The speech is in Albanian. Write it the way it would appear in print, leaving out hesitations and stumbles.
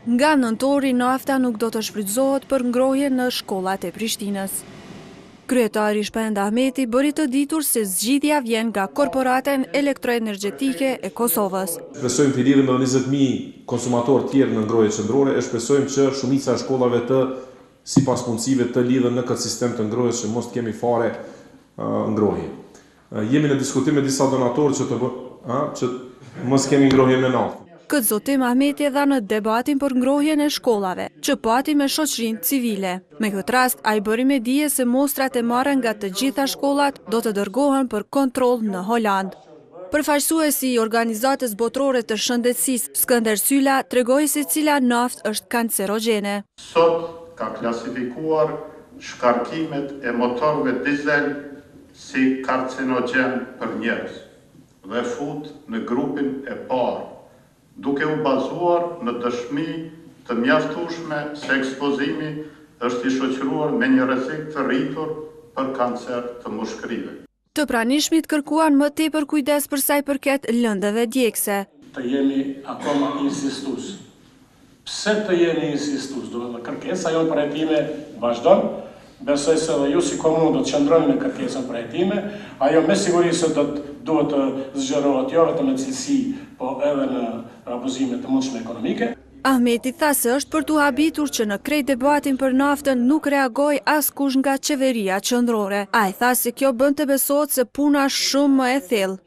Nga nëntori, nafta nuk do të shfrytëzohet për ngrohje në shkollat e Prishtinës. Kryetari Shpend Ahmeti bëri të ditur se zgjidhja vjen nga Korporatën Elektroenergjetike e Kosovës. Shpresojmë të lidhim edhe 20.000 konsumatorë tjerë në ngrohje qendrore e shpresojmë që shumica e shkollave të sipas mundësive të lidhen në këtë sistem të ngrohjes që mos të kemi fare ngrohje. Jemi në diskutim me disa donatorë që mos kemi ngrohje me naftë. Këtë zotim Ahmeti dha në debatin për ngrohjen e shkollave, që pati me shoqërinë civile. Me këtë rast, ai bëri me dije se mostrat e marrën nga të gjitha shkollat do të dërgohen për kontroll në Holand. Përfaqësuesi i Organizatës Botërore të Shëndetësisë, Skënder Sylla, tregoi se cila naftë është kancerogjene. Sot ka klasifikuar shkarkimet e motorëve dizel si karcinogjen për njerëz dhe fut në grupin e parë, duke u bazuar në dëshmi të mjaftueshme se ekspozimi është i shoqëruar me një rrezik të rritur për kancer të mushkërive. Të pranishmit kërkuan më tepër kujdes për sa i përket lëndëve djegëse. Të jemi akoma insistues. Pse të jemi insistues? Do të kërkesa jonë për hetime vazhdon. Besoj se dhe ju si komunë do të qëndroni në kërkesën për hetime. Ajo me siguri se duhet të zgjerohet jo vetëm me cilësi, po edhe në abuzime të mundshme ekonomike. Ahmeti tha se është për t'u habitur që në krejt debatin për naftën nuk reagoi askush nga qeveria qendrore. Ai tha se kjo bën të besohet se puna shumë më e thellë.